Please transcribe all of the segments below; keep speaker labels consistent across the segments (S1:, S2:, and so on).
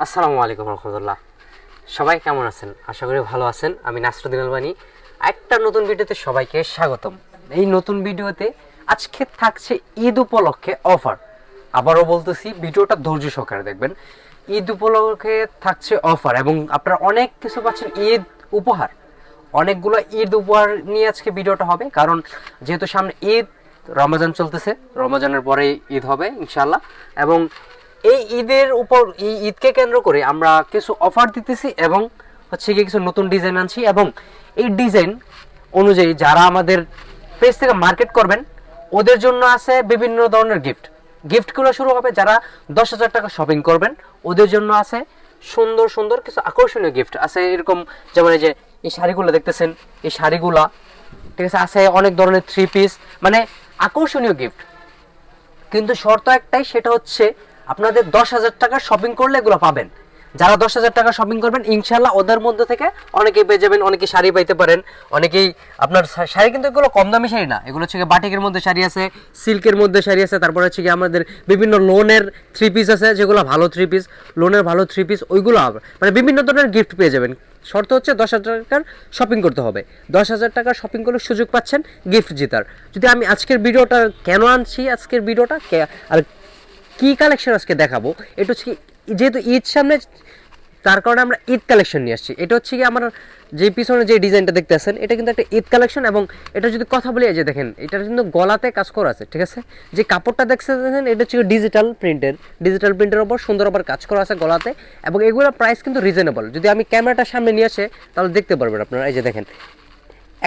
S1: আসসালামু আলাইকুম রহমতুল্লাহ। সবাই কেমন আছেন? আশা করি ভালো আছেন। আমি নাসরুদ্দিন আলবানী। একটা নতুন ভিডিওতে সবাইকে স্বাগতম। এই নতুন ভিডিওতে আজকে থাকছে ঈদ উপলক্ষে অফার। আবারও বলতেছি, ভিডিওটা ধৈর্য সহকারে দেখবেন। ঈদ উপলক্ষে থাকছে অফার এবং আপনারা অনেক কিছু পাচ্ছেন ঈদ উপহার। অনেকগুলো ঈদ উপহার নিয়ে আজকে ভিডিওটা হবে, কারণ যেহেতু সামনে ঈদ, রমজান চলতেছে, রমজানের পরে ঈদ হবে ইনশাল্লাহ। এবং এই ঈদের উপর, এই ঈদকে কেন্দ্র করে আমরা কিছু অফার দিতেছি এবং হচ্ছে গিয়ে কিছু নতুন ডিজাইন আনছি। এবং এই ডিজাইন অনুযায়ী যারা আমাদের পেজ থেকে মার্কেট করবেন ওদের জন্য আছে বিভিন্ন ধরনের গিফটগুলো শুরু হবে। যারা 10,000 টাকা শপিং করবেন ওদের জন্য আছে সুন্দর সুন্দর কিছু আকর্ষণীয় গিফট আছে। এরকম যেমন এই যে এই শাড়িগুলো দেখতেছেন, এই শাড়িগুলা, ঠিক আছে, আছে অনেক ধরনের থ্রি পিস, মানে আকর্ষণীয় গিফট। কিন্তু শর্ত একটাই, সেটা হচ্ছে আপনাদের 10,000 টাকা শপিং করলে এগুলো পাবেন। যারা 10,000 টাকা শপিং করবেন ইনশাল্লাহ ওদের মধ্যে থেকে অনেকেই পেয়ে যাবেন। অনেকে শাড়ি পাইতে পারেন, অনেকেই আপনার শাড়ি, কিন্তু এগুলো কম দামি শাড়ি না, এগুলো হচ্ছে বাটিকের মধ্যে শাড়ি আছে, সিল্কের মধ্যে শাড়ি আছে, তারপরে হচ্ছে কি আমাদের বিভিন্ন লোনের থ্রি পিস আছে, যেগুলো ভালো থ্রি পিস, লোনের ভালো থ্রি পিস, ওইগুলো মানে বিভিন্ন ধরনের গিফট পেয়ে যাবেন। শর্ত হচ্ছে 10,000 টাকার শপিং করতে হবে। 10,000 টাকা শপিং করলে সুযোগ পাচ্ছেন গিফট জেতার। যদি আমি আজকের ভিডিওটা কেন আনছি, আজকের ভিডিওটা আর কি কালেকশন আজকে দেখাবো, এটা হচ্ছে যেহেতু ঈদ সামনে, তার কারণে আমরা ঈদ কালেকশন নিয়ে আসছি। এটা হচ্ছে কি আমার যে পিছনে যে ডিজাইনটা দেখতে আছেন, এটা কিন্তু একটা ঈদ কালেকশন। এবং এটা যদি কথা বলি, এই যে দেখেন, এটার কিন্তু গলাতে কাজ করা আছে, ঠিক আছে। যে কাপড়টা দেখছেন এটা হচ্ছে ডিজিটাল প্রিন্টের ওপর সুন্দর আবার কাজ করা আছে গলাতে। এবং এগুলোর প্রাইস কিন্তু রিজনেবল। যদি আমি ক্যামেরাটা সামনে নিয়ে আসে তাহলে দেখতে পারবেন আপনারা। এই যে দেখেন,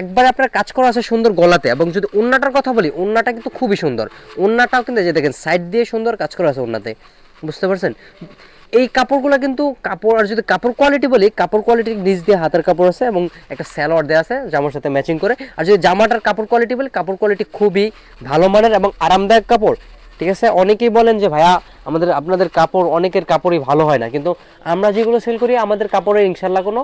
S1: একবার আপনার কাজ করা আছে সুন্দর গলাতে। এবং যদি ওন্নাটার কথা বলি, ওন্নাটা কিন্তু খুবই সুন্দর। ওন্নাটাও কিন্তু যে দেখেন সাইড দিয়ে সুন্দর কাজ করা আছে ওন্নাতে, বুঝতে পারছেন। এই কাপড়গুলো কিন্তু কাপড়, আর যদি কাপড় কোয়ালিটি বলি, কাপড় কোয়ালিটি নিচ দিয়ে হাতের কাপড় আছে এবং একটা সালোয়ার দেওয়া আছে জামার সাথে ম্যাচিং করে। আর যদি জামাটার কাপড় কোয়ালিটি বলি, কাপড় কোয়ালিটি খুবই ভালো মানের এবং আরামদায়ক কাপড়, ঠিক আছে। অনেকেই বলেন যে ভাইয়া আপনাদের কাপড়, অনেকের কাপড়ই ভালো হয় না, কিন্তু আমরা যেগুলো সেল করি আমাদের কাপড়ের ইনশাল্লাহ কোনো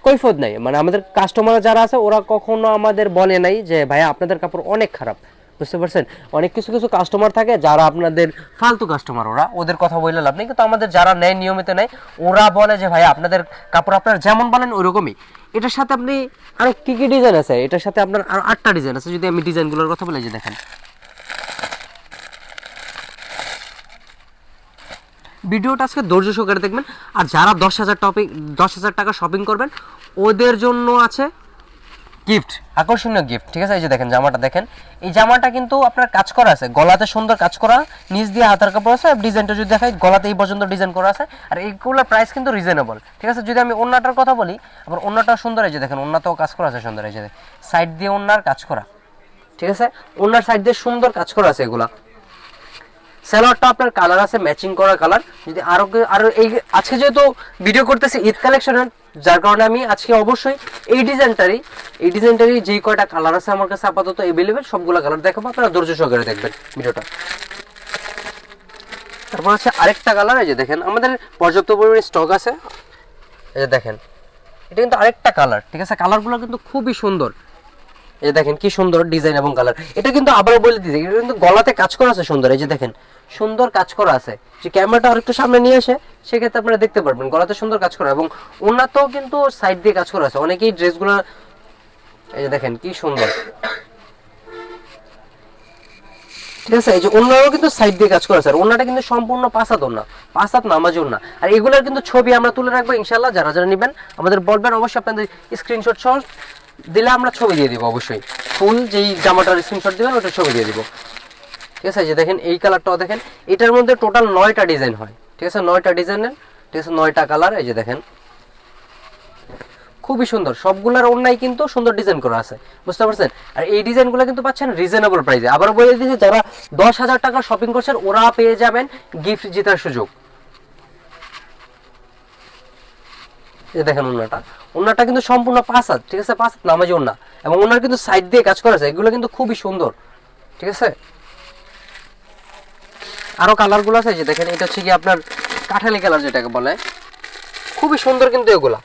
S1: কৈফত নাই। মানে আমাদের কাস্টমার যারা আছে ওরা কখনো আমাদের বলে নাই যে ভাইয়া আপনাদের কাপড় অনেক খারাপ, বুঝতে পারছেন। অনেক কিছু কাস্টমার থাকে যারা আপনাদের ফালতু কাস্টমার, ওদের কথা বললে লাভ নেই। কিন্তু আমাদের যারা নেয়, নিয়মিত নেয়, ওরা বলে যে ভাইয়া আপনাদের কাপড় আপনারা যেমন বলেন ওইরকমই। এটার সাথে আপনি আরো কি কি ডিজাইন আছে, এটার সাথে আপনার আরো 8টা ডিজাইন আছে। যদি আমি ডিজাইনগুলোর কথা বলে, যে দেখেন, ভিডিওটা আজকে ধৈর্য সহকারে দেখবেন। আর যারা 10,000 টাকা শপিং করবেন ওদের জন্য আছে গিফট, আকর্ষণীয় গিফট, ঠিক আছে। এই যে দেখেন জামাটা, দেখেন এই জামাটা কিন্তু আপনার কাজ করা আছে, গলাতে সুন্দর কাজ করা, নিচ দিয়ে হাতার কাপড় আছে। ডিজাইনটা যদি দেখাই, গলাতে এই পর্যন্ত ডিজাইন করা আছে। আর এইগুলোর প্রাইস কিন্তু রিজনেবল, ঠিক আছে। যদি আমি ওন্নাটার কথা বলি, আবার ওন্নাটা সুন্দর। এই যে দেখেন, ওন্নাতেও কাজ করা আছে সুন্দর। এই যে সাইড দিয়ে ওন্নার কাজ করা, ঠিক আছে। ওন্নার সাইড দিয়ে সুন্দর কাজ করা আছে এগুলা। সালোয়ারটা আপনার কালার আছে, ম্যাচিং করা কালার। যদি আরো এই আজকে যেহেতু ভিডিও করতেছি ঈদ কালেকশনের, যার কারণে আমি আজকে অবশ্যই এই ডিজাইনটারই যেই কয়টা কালার আছে আমার কাছে আপাতত अवेलेबल, সবগুলো কালার দেখাবো। আপনারা ধৈর্য সহকারে দেখবেন ভিডিওটা। তারপর আছে আরেকটা কালার। এই যে দেখেন, আমাদের পর্যাপ্ত পরিমাণে স্টক আছে। এই যে দেখেন, এটা কিন্তু আরেকটা কালার, ঠিক আছে। কালারগুলো কিন্তু খুবই সুন্দর। এই দেখেন কি সুন্দর ডিজাইন এবং কালার। এটা কিন্তু আবারও বলে দিতে, এটা কিন্তু গলাতে কাজ করা আছে সুন্দর। এই যে দেখেন, সুন্দর কাজ করা আছে। যে ক্যামেরাটা আরেকটু সামনে নিয়ে এসে সেক্ষেত্রে আপনারা দেখতে পারবেন গলাতে সুন্দর কাজ করা। এবং ওনাতেও কিন্তু সাইড দিয়ে কাজ করা আছে। অনেকেই ড্রেসগুলো, এই যে দেখেন কি সুন্দর, ঠিক আছে। এই যে ওনারও কিন্তু সাইড দিয়ে কাজ করা আছে। আর ওনাটা কিন্তু সম্পূর্ণ পাঁচাত নামাজি ওনা। আর এগুলোর কিন্তু ছবি আমরা তুলে রাখবো ইনশাল্লাহ। যারা যারা নেবেন আমাদের বলবেন, অবশ্যই আপনাদের স্ক্রিনশট সহ দিলে আমরা ছবি দিয়ে দিব। অবশ্যই ফুল যেই জামাটার স্ক্রিনশট দিবেন ওটা ছবি দিয়ে দিব, ঠিক আছে। যে দেখেন এই কালারটাও দেখেন, এটার মধ্যে টোটাল 9টা ডিজাইন হয়, ঠিক আছে। 9টা ডিজাইনের, ঠিক আছে, 9টা কালার। এই যে দেখেন খুবই সুন্দর, সবগুলোর অন্যায় কিন্তু সুন্দর ডিজাইন করা আছে, বুঝতে পারছেন। আর এই ডিজাইনগুলো কিন্তু পাচ্ছেন রিজনেবল প্রাইসে। আবার বলে দিয়েছি, যারা 10,000 টাকা শপিং করছেন ওরা পেয়ে যাবেন গিফট জেতার সুযোগ। এই দেখেন ওন্নাটা কিন্তু সম্পূর্ণ পাঁচাত, ঠিক আছে, পাঁচাত নামাজি ওন্না। এবং ওনার কিন্তু সাইড দিয়ে কাজ করা আছে, এগুলো কিন্তু খুবই সুন্দর, ঠিক আছে। আরো কালারগুলো আছে। যে দেখেন, এটা হচ্ছে কি আপনার কাঠালি কালার যেটাকে বলে, খুবই সুন্দর কিন্তু এগুলা।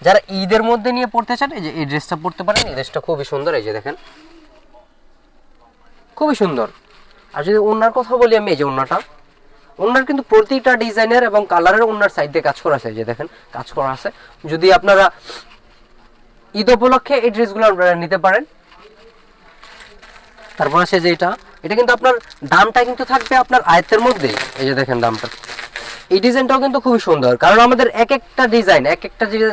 S1: যারা ঈদের মধ্যে নিয়ে পড়তে চান, এই যে এই ড্রেসটা পড়তে পারেন। এই ড্রেসটা খুবই সুন্দর। এই যে দেখেন খুবই সুন্দর। আর যদি ওন্নার কথা বলি আমি, এই যে ওন্নাটা, ওনার কিন্তু প্রতিটা ডিজাইনের এবং কালারের ওনার সাইড দিয়ে কাজ করা আছে, যে দেখেন কাজ করা আছে। যদি আপনারা ঈদ উপলক্ষে এই ড্রেসগুলো আপনারা নিতে পারেন। তারপর আছে যে এটা কিন্তু আপনার দামটা কিন্তু থাকবে আপনার আয়ত্তের মধ্যে। এই যে দেখেন দামটা, এই ডিজাইনটাও কিন্তু খুবই সুন্দর, কারণ আমাদের এক একটা ডিজাইন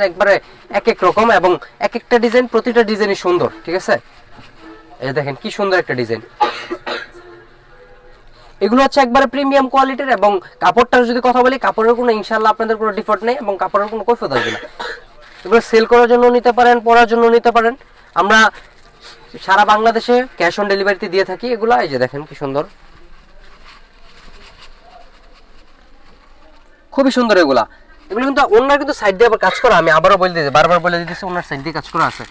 S1: একবারে এক এক রকম, এবং এক একটা ডিজাইন প্রতিটা ডিজাইনই সুন্দর, ঠিক আছে। এই যে দেখেন কি সুন্দর একটা ডিজাইন। এগুলো হচ্ছে একবারে প্রিমিয়াম কোয়ালিটির, এবং কাপড়টার যদি কথা বলি, কাপড়ের কোনো ইনশাআল্লাহ আপনাদের কোনো ডিফল্ট নেই, এবং কাপড়ের কোনো কৈফিয়ত আসবে না। এগুলো সেল করার জন্য নিতে পারেন, পরার জন্য নিতে পারেন। আমরা সারা বাংলাদেশে ক্যাশ অন ডেলিভারিতে দিয়ে থাকি এগুলা। এই যে দেখেন কি সুন্দর, খুবই সুন্দর এগুলো কিন্তু ওনার কিন্তু সাইড দিয়ে আবার কাজ করা। আমি আবারও বলে দিয়েছি, বারবার বলে দিতেছি, ওনার সাইড দিয়ে কাজ করা আছে,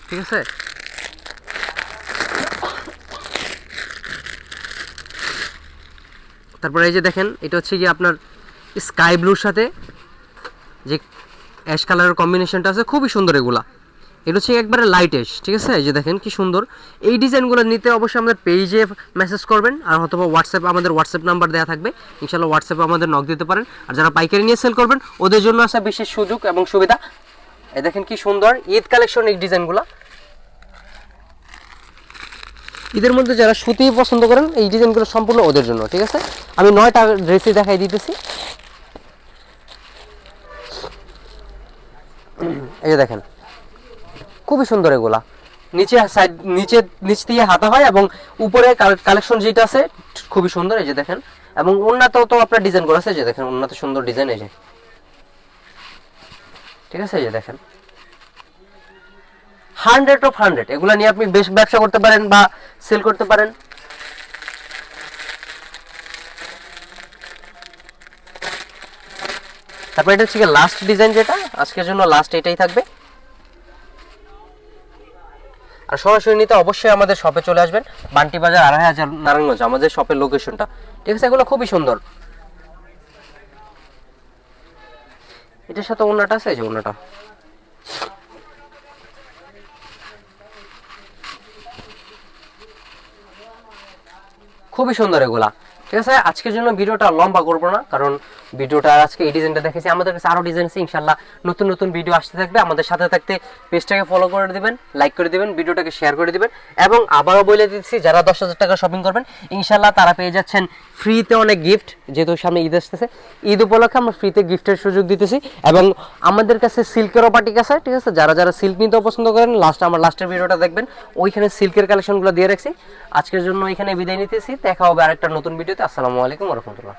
S1: ঠিক আছে। তারপরে এই যে দেখেন, এটা হচ্ছে কি আপনার স্কাই ব্লুর সাথে যে অ্যাশ কালারের কম্বিনেশনটা আছে, খুবই সুন্দর এগুলা। এটা হচ্ছে একবারে লাইট অ্যাশ, ঠিক আছে। এই যে দেখেন কি সুন্দর। এই ডিজাইনগুলো নিতে অবশ্যই আমাদের পেজে মেসেজ করবেন, আর অথবা হোয়াটসঅ্যাপে আমাদের হোয়াটসঅ্যাপ নাম্বার দেওয়া থাকবে, ইনশাআল্লাহ হোয়াটসঅ্যাপে আমাদের নক দিতে পারেন। আর যারা পাইকারি নিয়ে সেল করবেন ওদের জন্য আছে বিশেষ সুযোগ এবং সুবিধা। এই দেখেন কি সুন্দর ঈদ কালেকশন এই ডিজাইনগুলো। ঈদের মধ্যে যারা সুতি পছন্দ করেন এই ডিজাইনগুলো সম্পূর্ণ ওদের জন্য, ঠিক আছে। আমি 9টা ড্রেসই দেখাই দিতেছি। এই যে দেখেন খুবই সুন্দর এগুলা। নিচ দিয়ে হাতা হয়, এবং উপরে কালেকশন যেটা আছে খুবই সুন্দর। এই যে দেখেন, এবং ওন্নাতেও তো আপনার ডিজাইন করা আছে, যে দেখেন ওন্নাতে সুন্দর ডিজাইন, এই যে ঠিক আছে। এই যে দেখেন 100 এগুলা নিয়ে আপনি বেশ ব্যবসা করতে পারেন বা সেল করতে পারেন। তারপর এটা হচ্ছে লাস্ট ডিজাইন, যেটা আজকের জন্য লাস্ট এটাই থাকবে। আর সরাসরি নিতে অবশ্যই আমাদের শপে চলে আসবেন, বান্টি বাজার 2500 নারায়ণগঞ্জ আমাদের শপের লোকেশনটা, ঠিক আছে। এগুলো খুবই সুন্দর। এটার সাথে ওন্নাটা আছে, এই যে ওন্নাটা খুবই সুন্দর এগুলা, ঠিক আছে। আজকের জন্য ভিডিওটা লম্বা করবো না, কারণ ভিডিওটা আজকে এই ডিজাইনটা দেখেছি, আমাদের কাছে আরো ডিজাইন আছে। ইনশাআল্লাহ নতুন নতুন ভিডিও আসতে থাকবে। আমাদের সাথে থাকতে পেজটাকে ফলো করে দিবেন, লাইক করে দিবেন, ভিডিওটাকে শেয়ার করে দিবেন। এবং আবারও বলে দিচ্ছি, যারা 10,000 টাকা শপিং করবেন ইনশাআল্লাহ তারা পেয়ে যাচ্ছেন ফ্রিতে অনেক গিফট। যেহেতু সামনে ঈদ আসতেছে, ঈদ উপলক্ষে আমরা ফ্রিতে গিফটের সুযোগ দিতেছি। এবং আমাদের কাছে সিল্কেরও পার্টিক আছে, ঠিক আছে। যারা যারা সিল্ক নিতে পছন্দ করেন আমার লাস্টের ভিডিওটা দেখবেন, ওইখানে সিল্কের কালেকশনগুলো দিয়ে রাখছি। আজকের জন্য এখানে বিদায় নিতেছি, দেখা হবে আরেকটা নতুন ভিডিওতে। আসসালামু আলাইকুম ওয়া রাহমাতুল্লাহ।